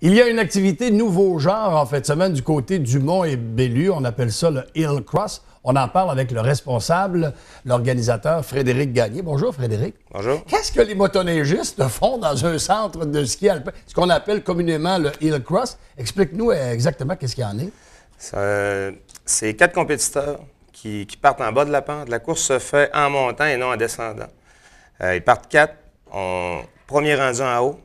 Il y a une activité nouveau genre en fin de semaine du côté du Mont-et-Bellu. On appelle ça le Hill Cross. On en parle avec le responsable, l'organisateur Frédéric Gagné. Bonjour Frédéric. Bonjour. Qu'est-ce que les motoneigistes font dans un centre de ski alpin, ce qu'on appelle communément le Hill Cross? Explique-nous exactement qu'est-ce qu'il y en est. C'est 4 compétiteurs qui partent en bas de la pente. La course se fait en montant et non en descendant. Ils partent 4. Premier rendu en haut,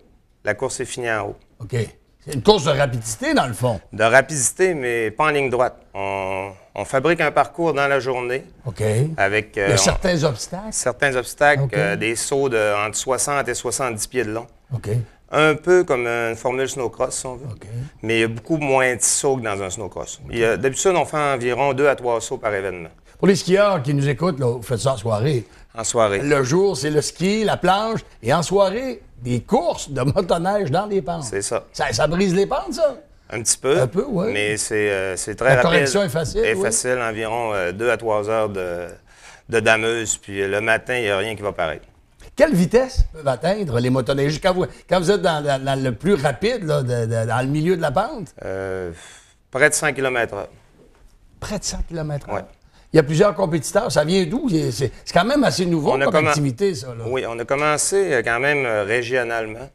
la course est finie en haut. OK. C'est une course de rapidité, dans le fond. De rapidité, mais pas en ligne droite. On fabrique un parcours dans la journée. OK. Avec Il y a certains obstacles. certains obstacles, OK. des sauts entre 60 et 70 pieds de long. OK. Un peu comme une formule snowcross, si on veut. OK. Mais il y a beaucoup moins de sauts que dans un snowcross. D'habitude, on fait environ 2 à 3 sauts par événement. Pour les skieurs qui nous écoutent, là, vous faites ça en soirée. En soirée. Le jour, c'est le ski, la planche, et en soirée, des courses de motoneige dans les pentes. C'est ça. Ça brise les pentes, ça? Un petit peu. Un peu, oui. Mais c'est très La rapide. correction est facile, Elle est oui. facile, environ 2 à 3 heures de dameuse. Puis le matin, il n'y a rien qui va paraître. Quelle vitesse peuvent atteindre les motoneigistes? Quand vous êtes dans le plus rapide, là, dans le milieu de la pente? Près de 100 km/h. Près de 100 km/h. Ouais. Il y a plusieurs compétiteurs. Ça vient d'où? C'est quand même assez nouveau comme activité, ça. Là. Oui, on a commencé quand même régionalement.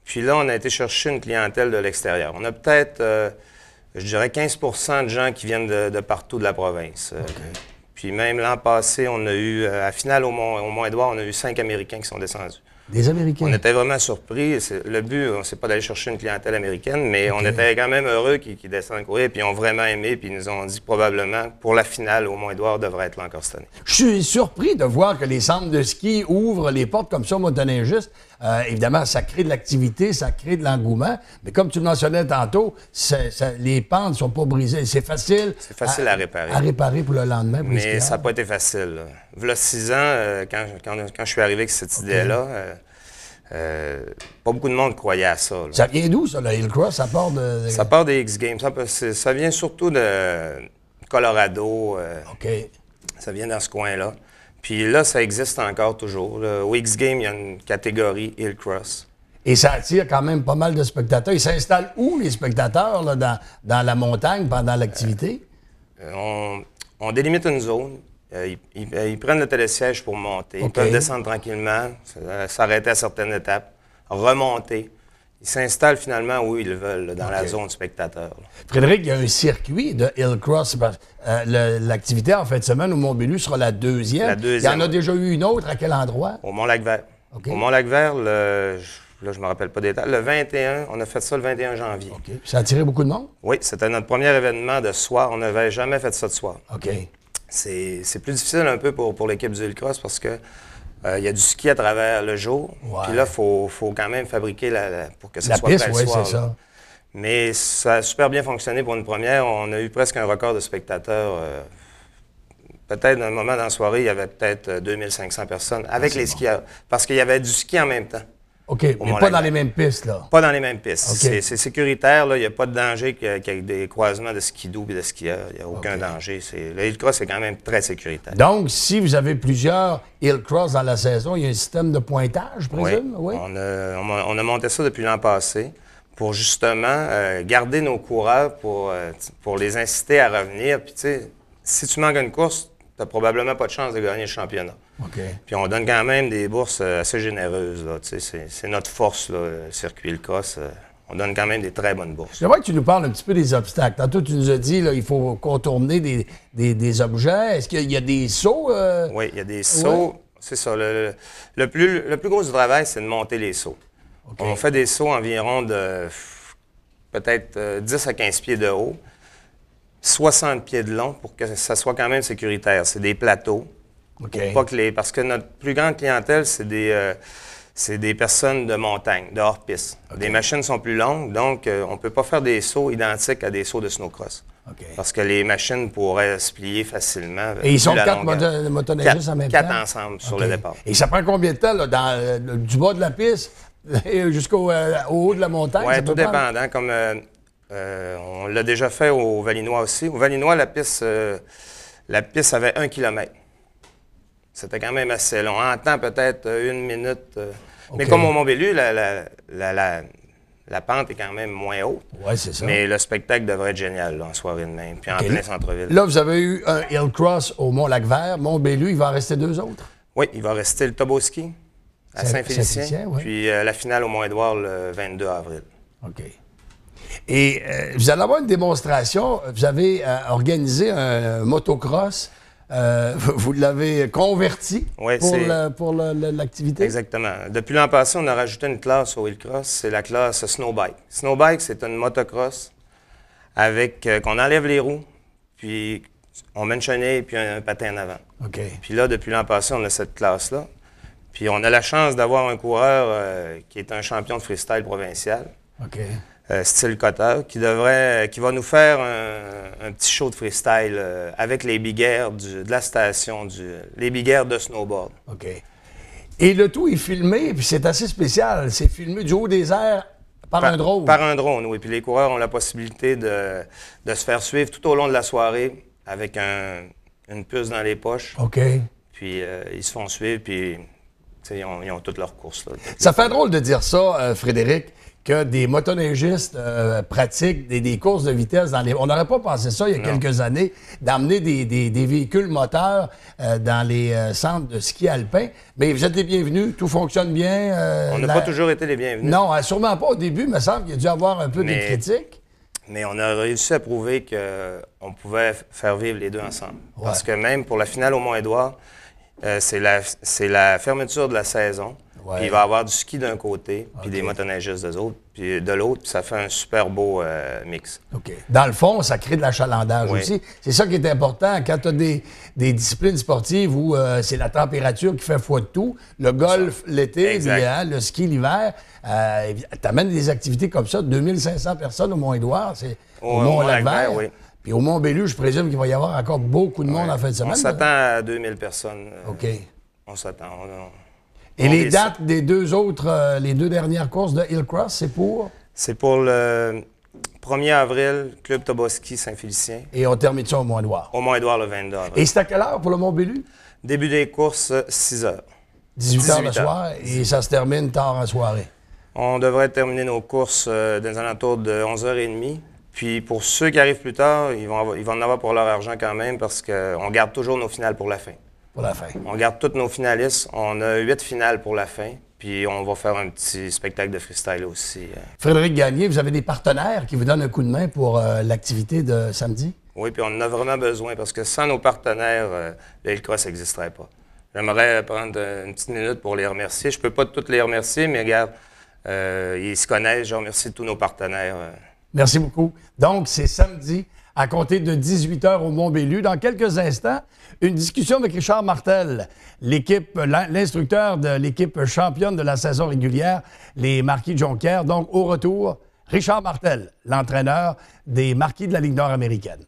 Puis là, on a été chercher une clientèle de l'extérieur. On a peut-être, je dirais, 15 de gens qui viennent de partout de la province. OK. Puis même l'an passé, on a eu, à finale au Mont-Édouard, on a eu 5 Américains qui sont descendus. Des Américains. On était vraiment surpris. Le but, c'est pas d'aller chercher une clientèle américaine, mais on était quand même heureux qu'ils descendent courir, puis ils ont vraiment aimé, puis ils nous ont dit probablement, pour la finale au Mont-Édouard, devrait être là encore cette année. Je suis surpris de voir que les centres de ski ouvrent les portes comme ça aux motoneigistes. Évidemment, ça crée de l'activité, ça crée de l'engouement, mais comme tu le mentionnais tantôt, les pentes ne sont pas brisées. C'est facile. C'est facile à réparer. À réparer pour le lendemain. Pour les Mais skieurs. ça n'a pas été facile. V'là 6 ans, quand je suis arrivé avec cette idée-là, pas beaucoup de monde croyait à ça. Là. Ça vient d'où, ça, le Hill Cross? Ça part de... Ça part des X-Games. Ça vient surtout de Colorado. OK. Ça vient dans ce coin-là. Puis là, ça existe encore toujours. Là. Au X-Games, il y a une catégorie Hill Cross. Et ça attire quand même pas mal de spectateurs. Ils s'installent où, les spectateurs, là, dans la montagne pendant l'activité? On délimite une zone. Ils prennent le télésiège pour monter. Ils peuvent descendre tranquillement, s'arrêter à certaines étapes, remonter. Ils s'installent finalement où ils veulent, là, dans la zone spectateur. Là. Frédéric, il y a un circuit de Hill Cross. L'activité en fin de semaine au Mont-Bellu sera la deuxième. La deuxième. Il y en a déjà eu une autre. À quel endroit? Au Mont-Lac-Vert. Okay. Au Mont-Lac-Vert, là, je ne me rappelle pas des dates. Le 21, on a fait ça le 21 janvier. OK. Ça a attiré beaucoup de monde? Oui, c'était notre premier événement de soir. On n'avait jamais fait ça de soir. OK. C'est plus difficile un peu pour l'équipe du Hill Cross parce que il y a du ski à travers le jour. Ouais. Puis là, il faut quand même fabriquer pour que ça La soit piste, prêt le oui, soir. c'est ça. Mais ça a super bien fonctionné pour une première. On a eu presque un record de spectateurs. Peut-être dans un moment dans la soirée, il y avait peut-être 2500 personnes avec les skieurs. Parce qu'il y avait du ski en même temps. OK, mais pas dans les mêmes pistes, là. Pas dans les mêmes pistes. Okay. C'est sécuritaire, là. Il n'y a pas de danger qu'avec des croisements de skidoo et de skieurs. Il n'y a aucun danger. Le Hill Cross est quand même très sécuritaire. Donc, si vous avez plusieurs Hill Cross dans la saison, il y a un système de pointage, je présume? Oui. On a monté ça depuis l'an passé pour justement garder nos coureurs, pour les inciter à revenir. Puis, tu sais, si tu manques une course, tu n'as probablement pas de chance de gagner le championnat. OK. Puis on donne quand même des bourses assez généreuses. Là, c'est notre force, là, le circuit Hill Cross. On donne quand même des très bonnes bourses. J'aimerais que tu nous parles un petit peu des obstacles. Tantôt, tu nous as dit qu'il faut contourner des objets. Est-ce qu'il y a des sauts? Oui, il y a des sauts. Ouais. C'est ça. Le plus gros du travail, c'est de monter les sauts. Okay. On fait des sauts environ de peut-être 10 à 15 pieds de haut, 60 pieds de long pour que ça soit quand même sécuritaire. C'est des plateaux. Okay. Parce que notre plus grande clientèle, c'est des personnes de montagne, de hors-piste. Okay. Les machines sont plus longues, donc on ne peut pas faire des sauts identiques à des sauts de snowcross. Okay. Parce que les machines pourraient se plier facilement. Et ils sont 4 motoneigistes en même temps? 4 ensemble sur le départ. Et ça prend combien de temps là, du bas de la piste jusqu'au haut de la montagne? Oui, tout dépendant. Comme on l'a déjà fait au Valinois aussi. Au Valinois, la piste avait 1 kilomètre. C'était quand même assez long. En temps, peut-être 1 minute. Okay. Mais comme au Mont-Bellu, La pente est quand même moins haute. Oui, c'est ça. Mais le spectacle devrait être génial là, en soirée de même, puis en plein centre-ville. Là, vous avez eu un Hillcross au Mont-Lac-Vert, Mont-Bellu. Il va en rester 2 autres? Oui, il va rester le Toboski à Saint-Félicien, oui. puis la finale au Mont-Édouard le 22 avril. OK. Et vous allez avoir une démonstration. Vous avez organisé un motocross. Vous l'avez converti pour l'activité? Exactement. Depuis l'an passé, on a rajouté une classe au Hillcross. C'est la classe Snowbike. Snowbike, c'est une motocross avec qu'on enlève les roues, puis on met une chenille puis un patin en avant. OK. Puis là, depuis l'an passé, on a cette classe-là. Puis on a la chance d'avoir un coureur qui est un champion de freestyle provincial. OK. Style Cotter, qui va nous faire un petit show de freestyle avec les big airs de la station, les big airs de snowboard. OK. Et le tout est filmé, puis c'est assez spécial. C'est filmé du haut des airs par un drone. Par un drone, oui. Puis les coureurs ont la possibilité de se faire suivre tout au long de la soirée avec une puce dans les poches. OK. Puis ils se font suivre, puis ils ont toutes leurs courses. Là. Ça fait drôle de dire ça, Frédéric, que des motoneigistes pratiquent des courses de vitesse dans les... On n'aurait pas pensé ça il y a quelques années, d'amener des véhicules moteurs dans les centres de ski alpin. Mais vous êtes les bienvenus, tout fonctionne bien. On n'a pas toujours été les bienvenus. Non, sûrement pas au début, il me semble qu'il y a dû avoir un peu de critiques. Mais on a réussi à prouver qu'on pouvait faire vivre les deux ensemble. Ouais. Parce que même pour la finale au Mont-Édouard, c'est la fermeture de la saison. Ouais. Puis il va y avoir du ski d'un côté, puis des motoneigistes de l'autre, puis ça fait un super beau mix. OK. Dans le fond, ça crée de l'achalandage aussi. C'est ça qui est important quand tu as des disciplines sportives où c'est la température qui fait foi de tout. Le golf l'été, le ski l'hiver. Tu amènes des activités comme ça, 2500 personnes au Mont-Édouard, c'est au Mont-Lac-Vert. Oui. Puis au Mont-Bellu, je présume qu'il va y avoir encore beaucoup de monde en fin de semaine. On s'attend à 2000 personnes. OK. On s'attend. Et les dates des deux autres, les deux dernières courses de Hillcross, c'est pour? C'est pour le 1er avril, Club Toboski Saint-Félicien. Et on termine ça au Mont-Édouard? Au Mont-Édouard le 22 avril. Et c'est à quelle heure pour le Mont-Bellu? Début des courses, 6 heures. 18 heures le soir, et ça se termine tard en soirée? On devrait terminer nos courses dans les alentours de 11h30. Puis pour ceux qui arrivent plus tard, ils vont en avoir pour leur argent quand même parce qu'on garde toujours nos finales pour la fin. Pour la fin. On garde tous nos finalistes. On a 8 finales pour la fin. Puis on va faire un petit spectacle de freestyle aussi. Frédéric Gagné, vous avez des partenaires qui vous donnent un coup de main pour l'activité de samedi? Oui, puis on en a vraiment besoin parce que sans nos partenaires, le Hillcross n'existerait pas. J'aimerais prendre une petite minute pour les remercier. Je ne peux pas tous les remercier, mais regarde, ils se connaissent. Je remercie tous nos partenaires. Merci beaucoup. Donc, c'est samedi à compter de 18h au Mont-Bellu. Dans quelques instants, une discussion avec Richard Martel, l'instructeur de l'équipe championne de la saison régulière, les Marquis de Jonquière. Donc, au retour, Richard Martel, l'entraîneur des Marquis de la Ligue nord-américaine.